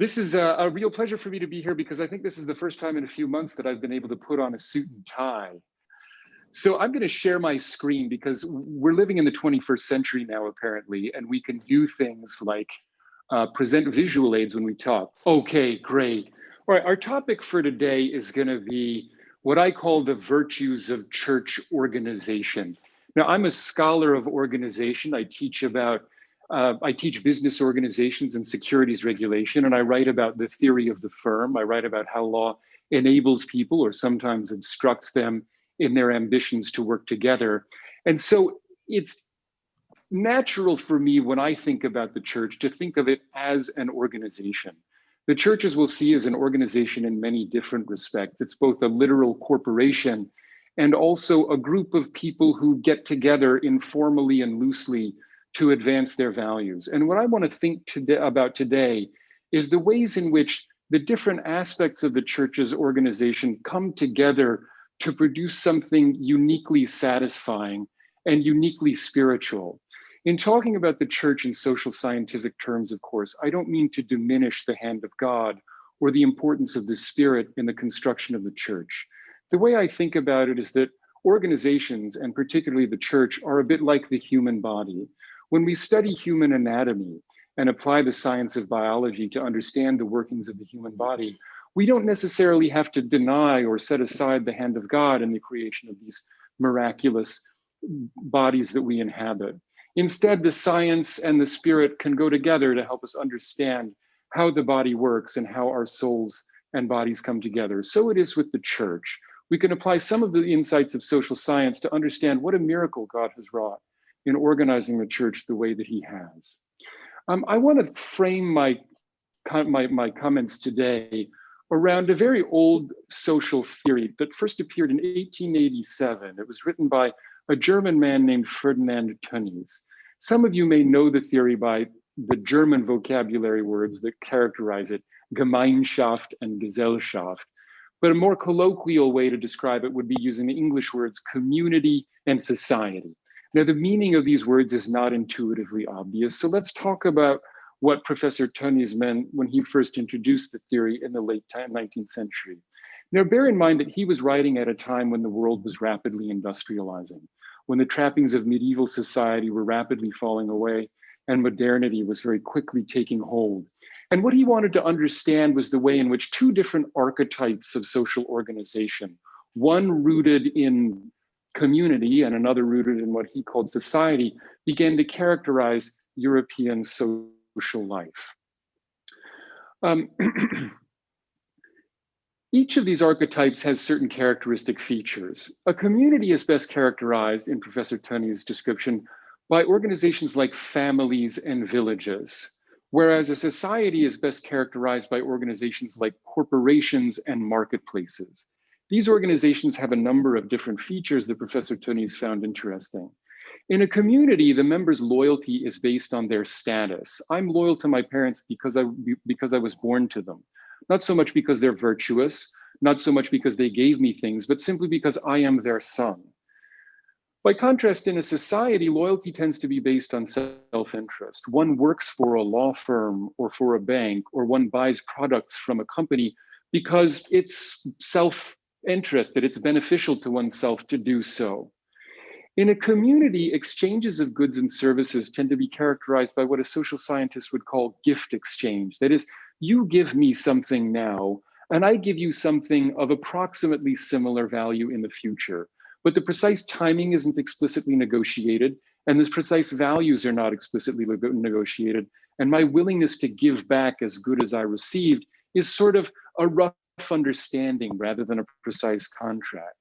This is a real pleasure for me to be here because I think this is the first time in a few months that I've been able to put on a suit and tie. So I'm going to share my screen because we're living in the 21st century now, apparently, and we can do things like present visual aids when we talk. Okay, great. All right, our topic for today is going to be what I call the virtues of church organization. Now, I'm a scholar of organization. I teach business organizations and securities regulation, and I write about the theory of the firm. I write about how law enables people or sometimes obstructs them in their ambitions to work together. And so it's natural for me when I think about the church to think of it as an organization. The church, as we'll see, is an organization in many different respects. It's both a literal corporation and also a group of people who get together informally and loosely to advance their values. And what I want to think about today is the ways in which the different aspects of the church's organization come together to produce something uniquely satisfying and uniquely spiritual. In talking about the church in social scientific terms, of course, I don't mean to diminish the hand of God or the importance of the Spirit in the construction of the church. The way I think about it is that organizations, and particularly the church, are a bit like the human body. When we study human anatomy and apply the science of biology to understand the workings of the human body, we don't necessarily have to deny or set aside the hand of God in the creation of these miraculous bodies that we inhabit. Instead, the science and the spirit can go together to help us understand how the body works and how our souls and bodies come together. So it is with the church. We can apply some of the insights of social science to understand what a miracle God has wrought in organizing the church the way that he has. I want to frame my comments today around a very old social theory that first appeared in 1887. It was written by a German man named Ferdinand Tönnies. Some of you may know the theory by the German vocabulary words that characterize it, Gemeinschaft and Gesellschaft. But a more colloquial way to describe it would be using the English words community and society. Now, the meaning of these words is not intuitively obvious. So let's talk about what Professor Tönnies meant when he first introduced the theory in the late 19th century. Now, bear in mind that he was writing at a time when the world was rapidly industrializing, when the trappings of medieval society were rapidly falling away and modernity was very quickly taking hold. And what he wanted to understand was the way in which two different archetypes of social organization, one rooted in community and another rooted in what he called society, began to characterize European social life. Each of these archetypes has certain characteristic features. A community is best characterized, in Professor Tönnies' description, by organizations like families and villages, whereas a society is best characterized by organizations like corporations and marketplaces. These organizations have a number of different features that Professor Tönnies found interesting. In a community, the members' loyalty is based on their status. I'm loyal to my parents because I was born to them. Not so much because they're virtuous, not so much because they gave me things, but simply because I am their son. By contrast, in a society, loyalty tends to be based on self-interest. One works for a law firm or for a bank, or one buys products from a company because it's self-interested, it's beneficial to oneself to do so. In a community, exchanges of goods and services tend to be characterized by what a social scientist would call gift exchange. That is, you give me something now, and I give you something of approximately similar value in the future. But the precise timing isn't explicitly negotiated, and the precise values are not explicitly negotiated. And my willingness to give back as good as I received is sort of a rough understanding rather than a precise contract.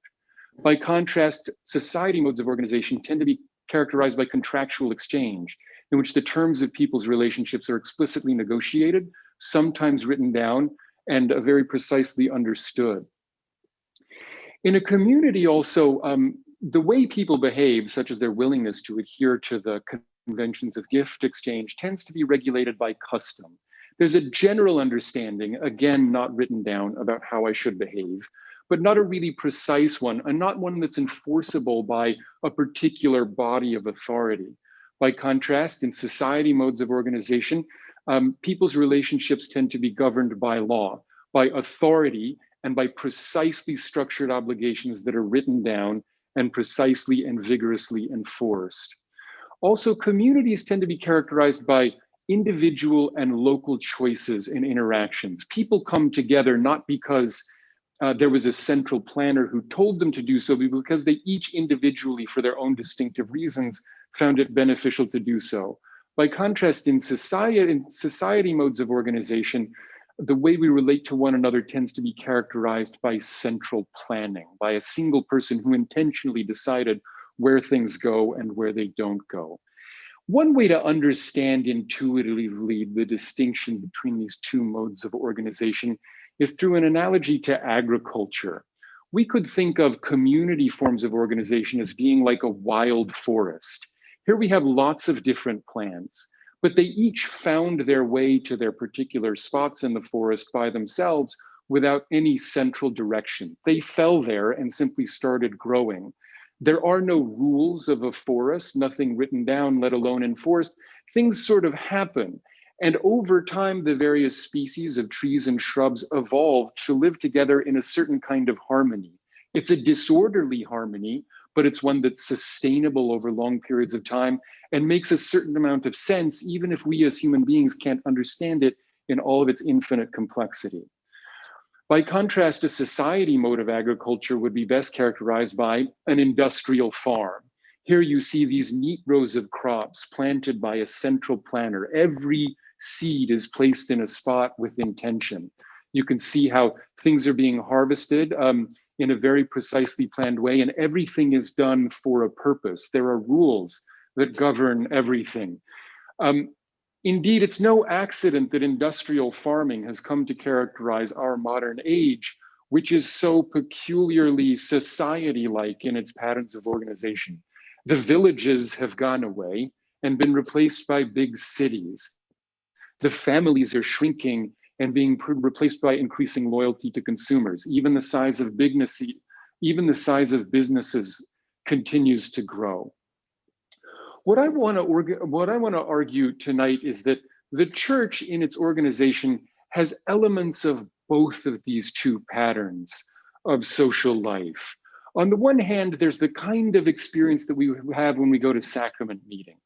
By contrast, society modes of organization tend to be characterized by contractual exchange, in which the terms of people's relationships are explicitly negotiated, sometimes written down, and very precisely understood. In a community also, the way people behave, such as their willingness to adhere to the conventions of gift exchange, tends to be regulated by custom. There's a general understanding, again, not written down, about how I should behave, but not a really precise one, and not one that's enforceable by a particular body of authority. By contrast, in society modes of organization, People's relationships tend to be governed by law, by authority, and by precisely structured obligations that are written down and precisely and vigorously enforced. Also, communities tend to be characterized by individual and local choices and interactions. People come together not because there was a central planner who told them to do so, but because they each individually, for their own distinctive reasons, found it beneficial to do so. By contrast, in society modes of organization, the way we relate to one another tends to be characterized by central planning, by a single person who intentionally decided where things go and where they don't go. One way to understand intuitively the distinction between these two modes of organization is through an analogy to agriculture. We could think of community forms of organization as being like a wild forest. Here we have lots of different plants, but they each found their way to their particular spots in the forest by themselves without any central direction. They fell there and simply started growing. There are no rules of a forest, nothing written down, let alone enforced. Things sort of happen. And over time, the various species of trees and shrubs evolved to live together in a certain kind of harmony. It's a disorderly harmony, but it's one that's sustainable over long periods of time and makes a certain amount of sense, even if we as human beings can't understand it in all of its infinite complexity. By contrast, a society mode of agriculture would be best characterized by an industrial farm. Here you see these neat rows of crops planted by a central planner. Every seed is placed in a spot with intention. You can see how things are being harvested in a very precisely planned way, and everything is done for a purpose. There are rules that govern everything. Indeed, it's no accident that industrial farming has come to characterize our modern age, which is so peculiarly society-like in its patterns of organization. The villages have gone away and been replaced by big cities. The families are shrinking and being replaced by increasing loyalty to consumers. Even the size of businesses continues to grow. What I want to argue tonight is that the church in its organization has elements of both of these two patterns of social life. On the one hand, there's the kind of experience that we have when we go to sacrament meeting.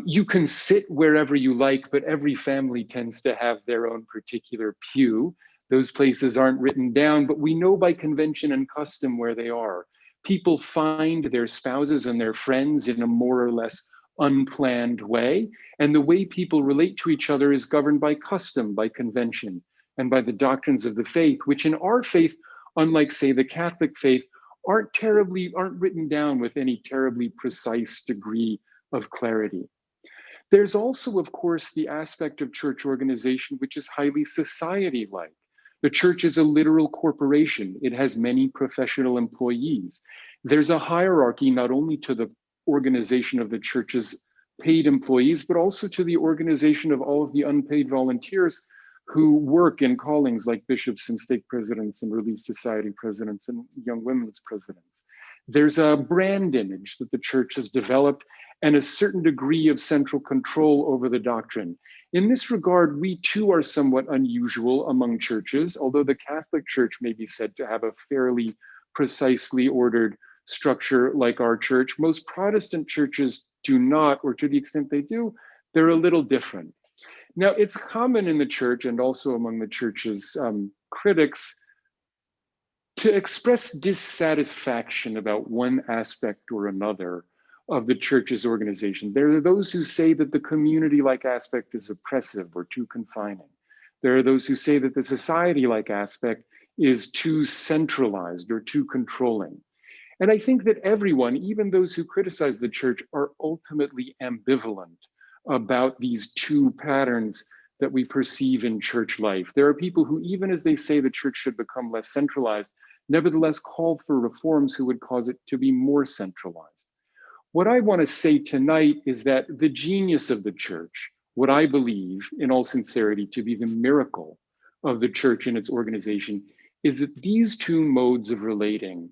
You can sit wherever you like, but every family tends to have their own particular pew. Those places aren't written down, but we know by convention and custom where they are. People find their spouses and their friends in a more or less unplanned way. And the way people relate to each other is governed by custom, by convention, and by the doctrines of the faith, which in our faith, unlike say the Catholic faith, aren't written down with any terribly precise degree of clarity. There's also, of course, the aspect of church organization, which is highly society-like. The church is a literal corporation. It has many professional employees. There's a hierarchy not only to the organization of the church's paid employees, but also to the organization of all of the unpaid volunteers who work in callings like bishops and stake presidents and Relief Society presidents and young women's presidents. There's a brand image that the church has developed and a certain degree of central control over the doctrine. In this regard, we too are somewhat unusual among churches, although the Catholic Church may be said to have a fairly precisely ordered structure like our church. Most Protestant churches do not, or to the extent they do, they're a little different. Now, it's common in the church and also among the church's critics to express dissatisfaction about one aspect or another of the church's organization. There are those who say that the community-like aspect is oppressive or too confining. There are those who say that the society-like aspect is too centralized or too controlling. And I think that everyone, even those who criticize the church, are ultimately ambivalent about these two patterns that we perceive in church life. There are people who, even as they say the church should become less centralized, nevertheless call for reforms who would cause it to be more centralized. What I want to say tonight is that the genius of the church, what I believe in all sincerity to be the miracle of the church and its organization, is that these two modes of relating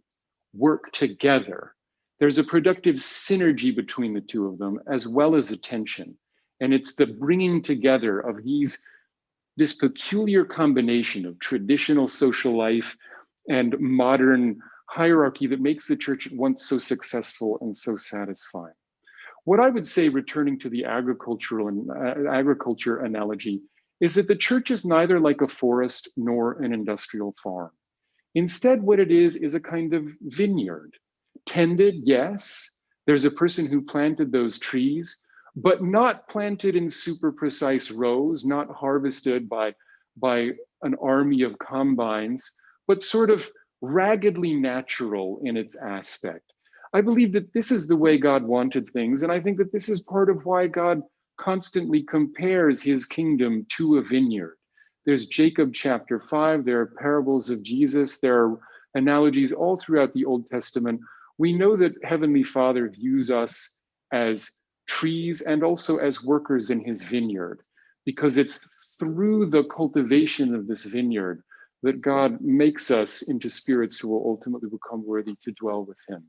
work together. There's a productive synergy between the two of them, as well as a tension. And it's the bringing together of this peculiar combination of traditional social life and modern hierarchy that makes the church at once so successful and so satisfying. What I would say, returning to the agriculture analogy, is that the church is neither like a forest nor an industrial farm. Instead, what it is a kind of vineyard. Tended, yes. There's a person who planted those trees, but not planted in super precise rows, not harvested by an army of combines, but sort of raggedly natural in its aspect. I believe that this is the way God wanted things, and I think that this is part of why God constantly compares his kingdom to a vineyard. There's Jacob chapter 5, there are parables of Jesus, there are analogies all throughout the Old Testament. We know that Heavenly Father views us as trees and also as workers in his vineyard, because it's through the cultivation of this vineyard that God makes us into spirits who will ultimately become worthy to dwell with him.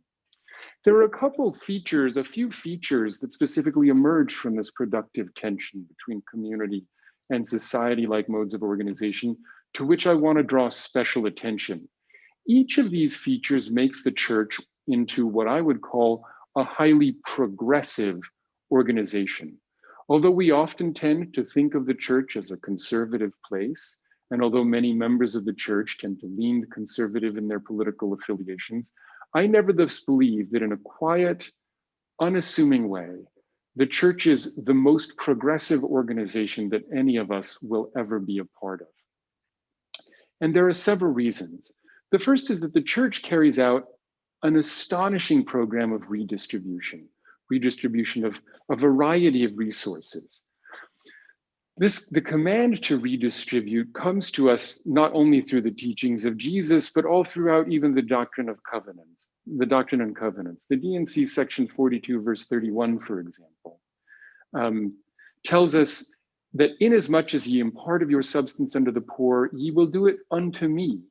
There are a few features that specifically emerge from this productive tension between community and society-like modes of organization, to which I want to draw special attention. Each of these features makes the church into what I would call a highly progressive organization. Although we often tend to think of the church as a conservative place, and although many members of the church tend to lean conservative in their political affiliations, I nevertheless believe that in a quiet, unassuming way, the church is the most progressive organization that any of us will ever be a part of. And there are several reasons. The first is that the church carries out an astonishing program of redistribution of a variety of resources. The command to redistribute comes to us not only through the teachings of Jesus, but all throughout even the Doctrine and Covenants. The D&C section 42, verse 31, for example, tells us that inasmuch as ye impart of your substance unto the poor, ye will do it unto me,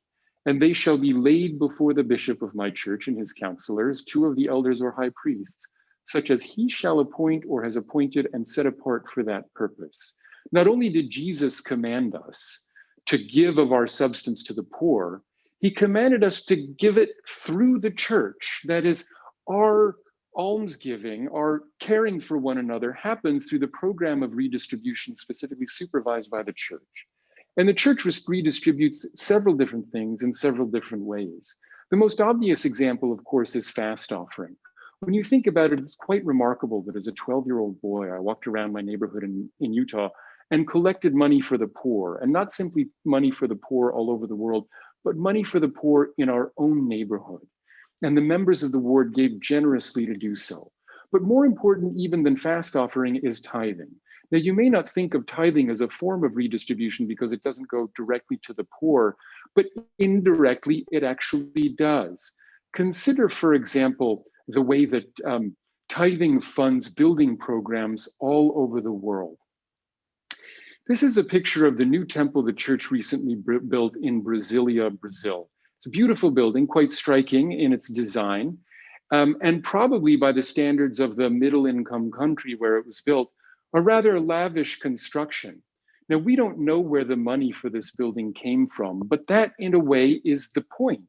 and they shall be laid before the bishop of my church and his counselors, 2 of the elders or high priests, such as he shall appoint or has appointed and set apart for that purpose. Not only did Jesus command us to give of our substance to the poor, he commanded us to give it through the church. That is, our almsgiving, our caring for one another happens through the program of redistribution specifically supervised by the church. And the church redistributes several different things in several different ways. The most obvious example, of course, is fast offering. When you think about it, it's quite remarkable that as a 12-year-old boy, I walked around my neighborhood in Utah and collected money for the poor, and not simply money for the poor all over the world, but money for the poor in our own neighborhood. And the members of the ward gave generously to do so. But more important even than fast offering is tithing. Now, you may not think of tithing as a form of redistribution because it doesn't go directly to the poor, but indirectly it actually does. Consider, for example, the way that tithing funds building programs all over the world. This is a picture of the new temple the church recently built in Brasilia, Brazil. It's a beautiful building, quite striking in its design, and probably by the standards of the middle-income country where it was built, a rather lavish construction. Now, we don't know where the money for this building came from, but that, in a way, is the point.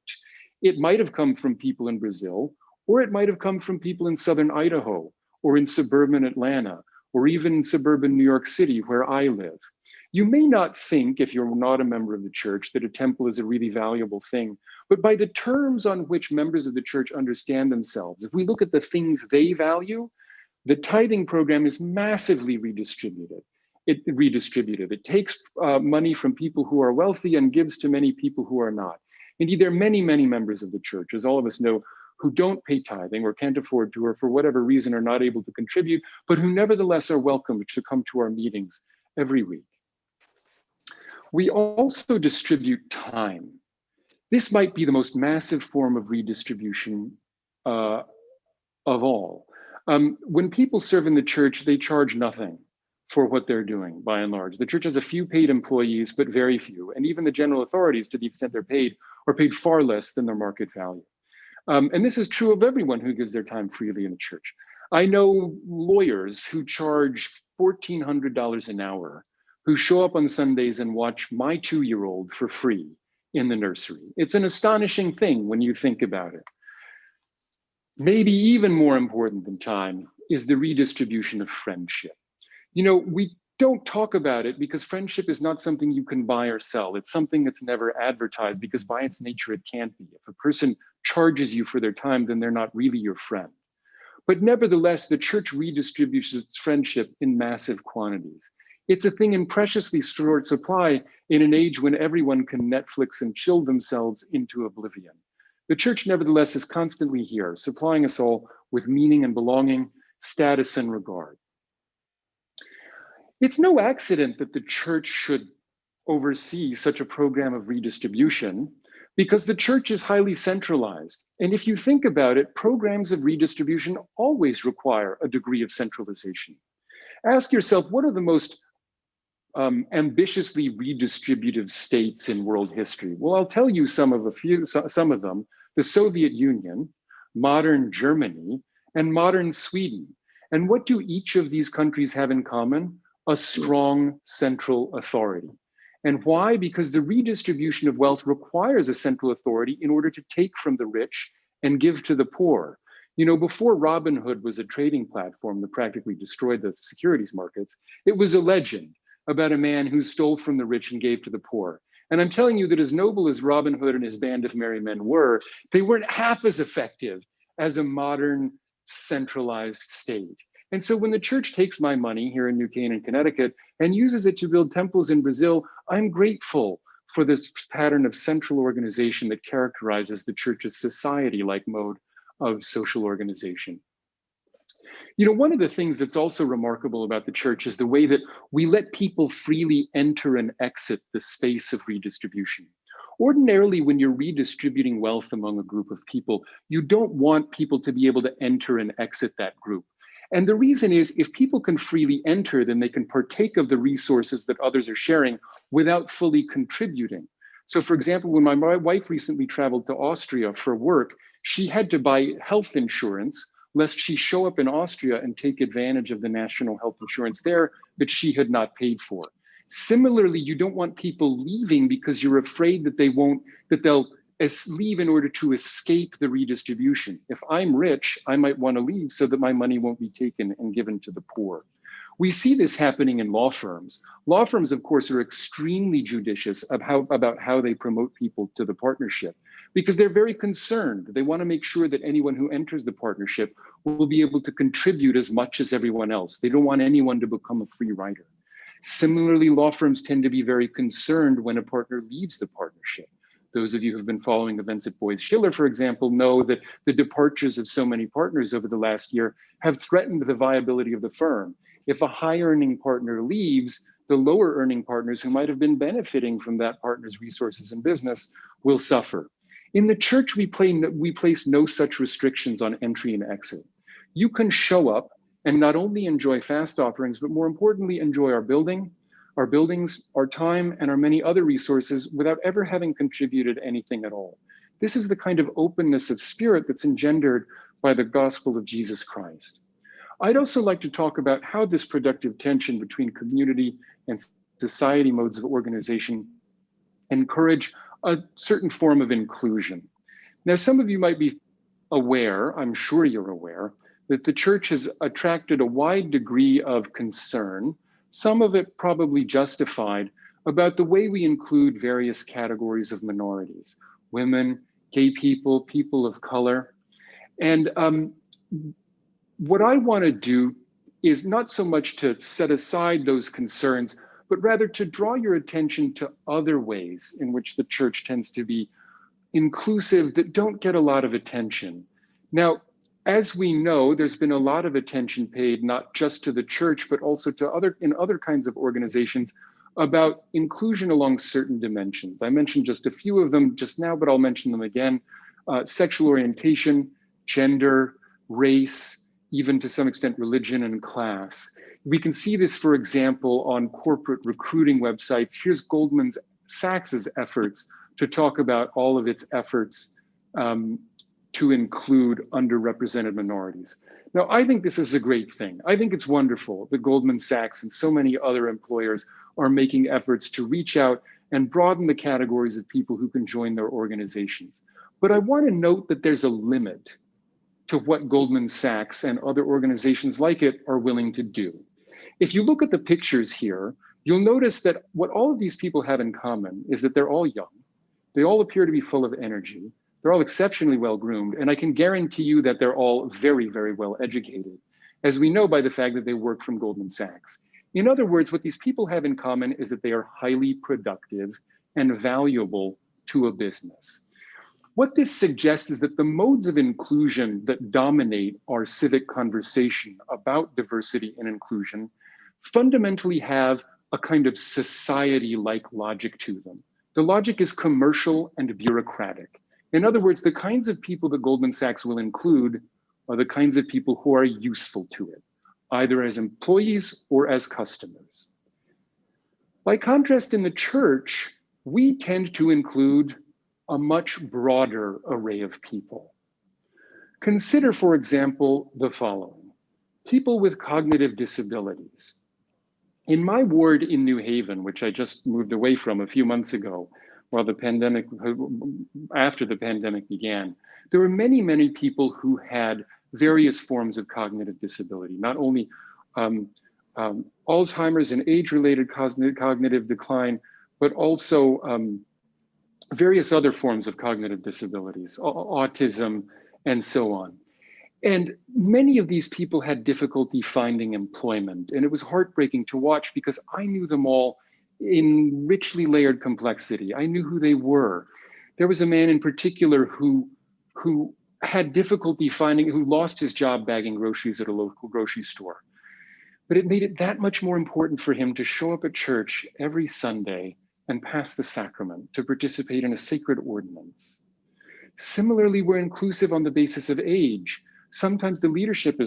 It might have come from people in Brazil, or it might have come from people in southern Idaho, or in suburban Atlanta, or even in suburban New York City, where I live. You may not think, if you're not a member of the church, that a temple is a really valuable thing, but by the terms on which members of the church understand themselves, if we look at the things they value, the tithing program is massively redistributed. It takes money from people who are wealthy and gives to many people who are not. Indeed, there are many, many members of the church, as all of us know, who don't pay tithing or can't afford to, or for whatever reason are not able to contribute, but who nevertheless are welcome to come to our meetings every week. We also distribute time. This might be the most massive form of redistribution of all. When people serve in the church, they charge nothing for what they're doing, by and large. The church has a few paid employees, but very few. And even the general authorities, to the extent they're paid, are paid far less than their market value. And this is true of everyone who gives their time freely in the church. I know lawyers who charge $1,400 an hour who show up on Sundays and watch my 2-year-old for free in the nursery. It's an astonishing thing when you think about it. Maybe even more important than time is the redistribution of friendship. You know, we don't talk about it because friendship is not something you can buy or sell. It's something that's never advertised because by its nature, it can't be. If a person charges you for their time, then they're not really your friend. But nevertheless, the church redistributes its friendship in massive quantities. It's a thing in preciously short supply in an age when everyone can Netflix and chill themselves into oblivion. The church, nevertheless, is constantly here, supplying us all with meaning and belonging, status and regard. It's no accident that the church should oversee such a program of redistribution because the church is highly centralized. And if you think about it, programs of redistribution always require a degree of centralization. Ask yourself, what are the most ambitiously redistributive states in world history? Well, I'll tell you some of them: the Soviet Union, modern Germany, and modern Sweden. And what do each of these countries have in common? A strong central authority. And why? Because the redistribution of wealth requires a central authority in order to take from the rich and give to the poor. You know, before Robinhood was a trading platform that practically destroyed the securities markets, it was a legend about a man who stole from the rich and gave to the poor. And I'm telling you that as noble as Robin Hood and his band of merry men were, they weren't half as effective as a modern centralized state. And so when the church takes my money here in New Canaan, Connecticut, and uses it to build temples in Brazil, I'm grateful for this pattern of central organization that characterizes the church's society-like mode of social organization. You know, one of the things that's also remarkable about the church is the way that we let people freely enter and exit the space of redistribution. Ordinarily, when you're redistributing wealth among a group of people, you don't want people to be able to enter and exit that group. And the reason is, if people can freely enter, then they can partake of the resources that others are sharing without fully contributing. So for example, when my wife recently traveled to Austria for work, she had to buy health insurance lest she show up in Austria and take advantage of the national health insurance there that she had not paid for. Similarly, you don't want people leaving because you're afraid that they'll leave in order to escape the redistribution. If I'm rich, I might want to leave so that my money won't be taken and given to the poor. We see this happening in law firms. Law firms, of course, are extremely judicious about how they promote people to the partnership because they're very concerned. They want to make sure that anyone who enters the partnership will be able to contribute as much as everyone else. They don't want anyone to become a free rider. Similarly, law firms tend to be very concerned when a partner leaves the partnership. Those of you who've been following events at Boyce Schiller, for example, know that the departures of so many partners over the last year have threatened the viability of the firm. If a high earning partner leaves, the lower earning partners who might have been benefiting from that partner's resources and business will suffer. In the church, we place no such restrictions on entry and exit. You can show up and not only enjoy fast offerings, but more importantly, enjoy our buildings, our time, and our many other resources without ever having contributed anything at all. This is the kind of openness of spirit that's engendered by the gospel of Jesus Christ. I'd also like to talk about how this productive tension between community and society modes of organization encourage a certain form of inclusion. Now, some of you might be aware, I'm sure you're aware, that the church has attracted a wide degree of concern, some of it probably justified, about the way we include various categories of minorities: women, gay people, people of color. And what I want to do is not so much to set aside those concerns, but rather to draw your attention to other ways in which the church tends to be inclusive that don't get a lot of attention. Now, as we know, there's been a lot of attention paid not just to the church, but also to other kinds of organizations about inclusion along certain dimensions. I mentioned just a few of them just now, but I'll mention them again: sexual orientation, gender, race, even to some extent religion and class. We can see this, for example, on corporate recruiting websites. Here's Goldman Sachs's efforts to talk about all of its efforts to include underrepresented minorities. Now, I think this is a great thing. I think it's wonderful that Goldman Sachs and so many other employers are making efforts to reach out and broaden the categories of people who can join their organizations. But I want to note that there's a limit to what Goldman Sachs and other organizations like it are willing to do. If you look at the pictures here, you'll notice that what all of these people have in common is that they're all young. They all appear to be full of energy. They're all exceptionally well groomed, and I can guarantee you that they're all very, very well educated, as we know by the fact that they work from Goldman Sachs. In other words, what these people have in common is that they are highly productive and valuable to a business. What this suggests is that the modes of inclusion that dominate our civic conversation about diversity and inclusion fundamentally have a kind of society-like logic to them. The logic is commercial and bureaucratic. In other words, the kinds of people that Goldman Sachs will include are the kinds of people who are useful to it, either as employees or as customers. By contrast, in the church, we tend to include a much broader array of people. Consider, for example, the following: people with cognitive disabilities. In my ward in New Haven, which I just moved away from a few months ago, while after the pandemic began, there were many, many people who had various forms of cognitive disability, not only Alzheimer's and age-related cognitive decline, but also various other forms of cognitive disabilities, autism, and so on. And many of these people had difficulty finding employment, and it was heartbreaking to watch because I knew them all in richly layered complexity. I knew who they were. There was a man in particular who had difficulty finding, who lost his job bagging groceries at a local grocery store. But it made it that much more important for him to show up at church every Sunday and pass the sacrament, to participate in a sacred ordinance. Similarly, we're inclusive on the basis of age. Sometimes the leadership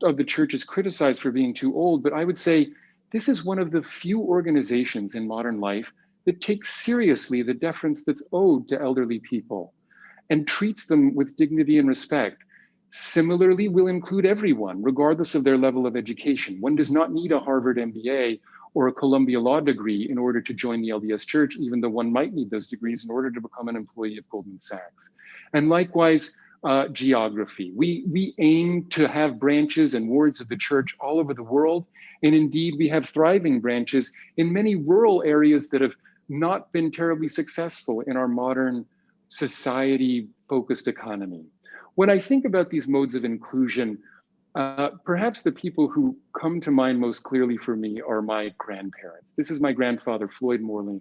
of the church is criticized for being too old, but I would say this is one of the few organizations in modern life that takes seriously the deference that's owed to elderly people and treats them with dignity and respect. Similarly, we'll include everyone, regardless of their level of education. One does not need a Harvard MBA or a Columbia Law degree in order to join the LDS Church, even though one might need those degrees in order to become an employee of Goldman Sachs. And likewise, geography. We aim to have branches and wards of the church all over the world. And indeed, we have thriving branches in many rural areas that have not been terribly successful in our modern society-focused economy. When I think about these modes of inclusion, perhaps the people who come to mind most clearly for me are my grandparents. This is my grandfather, Floyd Morley,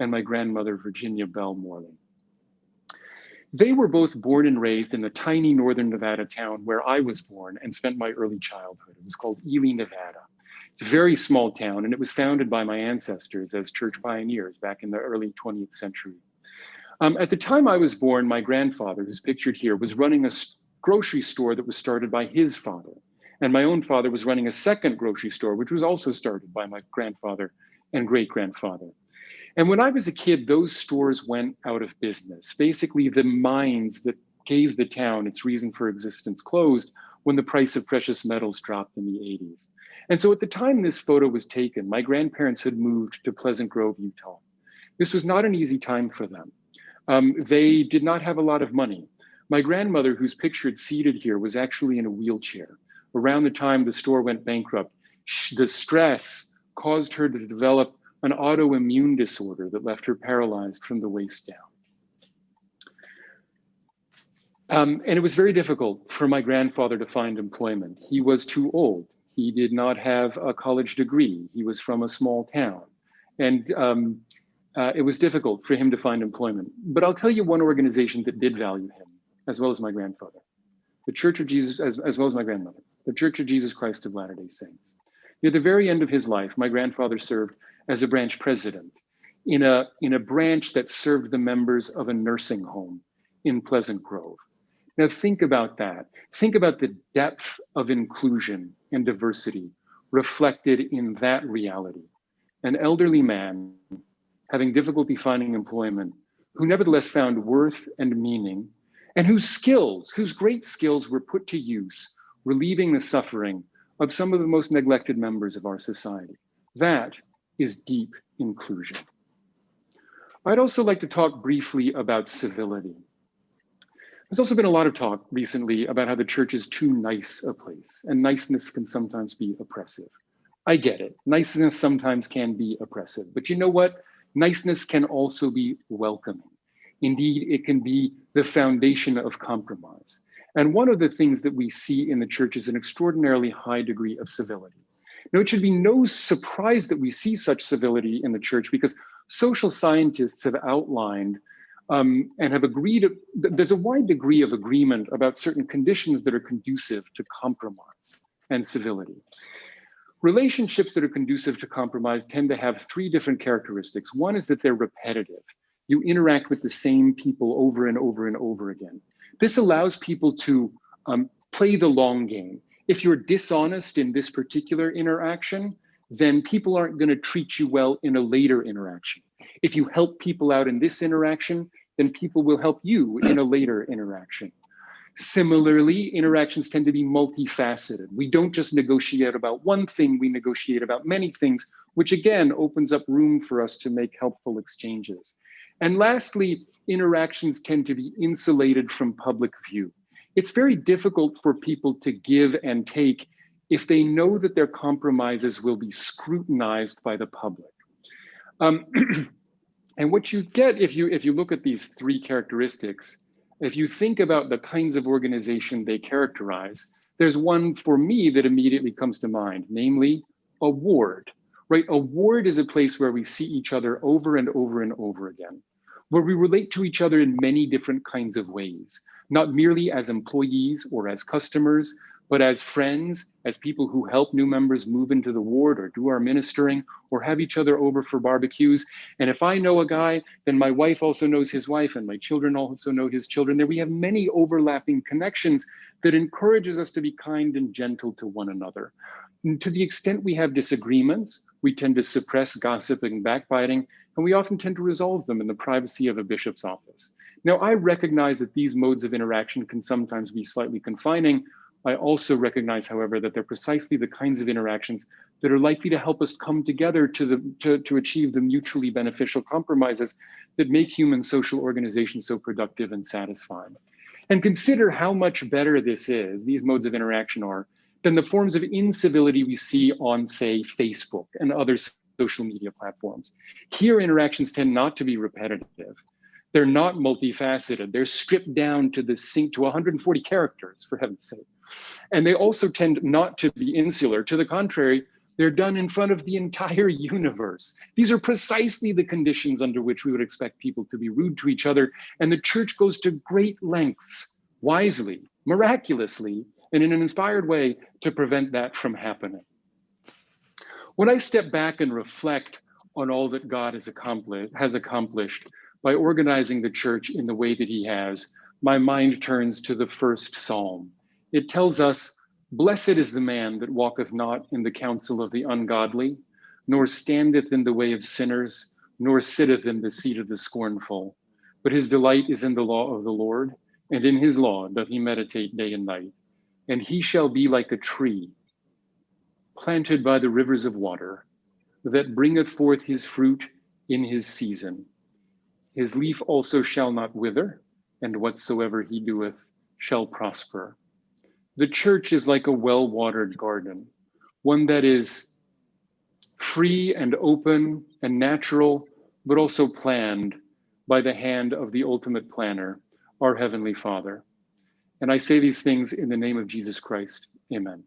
and my grandmother, Virginia Bell Morley. They were both born and raised in the tiny northern Nevada town where I was born and spent my early childhood. It was called Ely, Nevada. It's a very small town, and it was founded by my ancestors as church pioneers back in the early 20th century. At the time I was born, my grandfather, who's pictured here, was running a grocery store that was started by his father. And my own father was running a second grocery store, which was also started by my grandfather and great-grandfather. And when I was a kid, those stores went out of business. Basically, the mines that gave the town its reason for existence closed when the price of precious metals dropped in the 80s. And so at the time this photo was taken, my grandparents had moved to Pleasant Grove, Utah. This was not an easy time for them. They did not have a lot of money. My grandmother, who's pictured seated here, was actually in a wheelchair. Around the time the store went bankrupt, the stress caused her to develop an autoimmune disorder that left her paralyzed from the waist down. And it was very difficult for my grandfather to find employment. He was too old. He did not have a college degree. He was from a small town. And it was difficult for him to find employment. But I'll tell you one organization that did value him, as well as my grandfather, the Church of Jesus, as well as my grandmother, the Church of Jesus Christ of Latter-day Saints. Near the very end of his life, my grandfather served as a branch president in a branch that served the members of a nursing home in Pleasant Grove. Now think about that. Think about the depth of inclusion and diversity reflected in that reality. An elderly man having difficulty finding employment, who nevertheless found worth and meaning, and whose great skills were put to use, relieving the suffering of some of the most neglected members of our society. That is deep inclusion. I'd also like to talk briefly about civility. There's also been a lot of talk recently about how the church is too nice a place, and niceness can sometimes be oppressive. I get it. Niceness sometimes can be oppressive, but you know what? Niceness can also be welcoming. Indeed, it can be the foundation of compromise. And one of the things that we see in the church is an extraordinarily high degree of civility. Now, it should be no surprise that we see such civility in the church, because social scientists have outlined and have agreed, there's a wide degree of agreement about certain conditions that are conducive to compromise and civility. Relationships that are conducive to compromise tend to have three different characteristics. One is that they're repetitive. You interact with the same people over and over and over again. This allows people to play the long game. If you're dishonest in this particular interaction, then people aren't going to treat you well in a later interaction. If you help people out in this interaction, then people will help you in a later interaction. Similarly, interactions tend to be multifaceted. We don't just negotiate about one thing, we negotiate about many things, which again opens up room for us to make helpful exchanges. And lastly, interactions tend to be insulated from public view. It's very difficult for people to give and take if they know that their compromises will be scrutinized by the public. And what you get if you look at these three characteristics, if you think about the kinds of organization they characterize, there's one for me that immediately comes to mind, namely a ward, right? A ward is a place where we see each other over and over and over again, where we relate to each other in many different kinds of ways, not merely as employees or as customers, but as friends, as people who help new members move into the ward or do our ministering or have each other over for barbecues. And if I know a guy, then my wife also knows his wife and my children also know his children. There we have many overlapping connections that encourages us to be kind and gentle to one another. And to the extent we have disagreements, we tend to suppress gossip and backbiting, and we often tend to resolve them in the privacy of a bishop's office. Now, I recognize that these modes of interaction can sometimes be slightly confining. I also recognize, however, that they're precisely the kinds of interactions that are likely to help us come together to achieve the mutually beneficial compromises that make human social organizations so productive and satisfying. And consider how much better this is, these modes of interaction are, than the forms of incivility we see on, say, Facebook and other social media platforms. Here, interactions tend not to be repetitive. They're not multifaceted. They're stripped down to 140 characters, for heaven's sake. And they also tend not to be insular. To the contrary, they're done in front of the entire universe. These are precisely the conditions under which we would expect people to be rude to each other. And the church goes to great lengths, wisely, miraculously, and in an inspired way to prevent that from happening. When I step back and reflect on all that God has accomplished by organizing the church in the way that he has, my mind turns to the first Psalm. It tells us, "Blessed is the man that walketh not in the counsel of the ungodly, nor standeth in the way of sinners, nor sitteth in the seat of the scornful. But his delight is in the law of the Lord, and in his law doth he meditate day and night. And he shall be like a tree planted by the rivers of water, that bringeth forth his fruit in his season. His leaf also shall not wither, and whatsoever he doeth shall prosper." The church is like a well-watered garden, one that is free and open and natural, but also planned by the hand of the ultimate planner, our Heavenly Father. And I say these things in the name of Jesus Christ. Amen.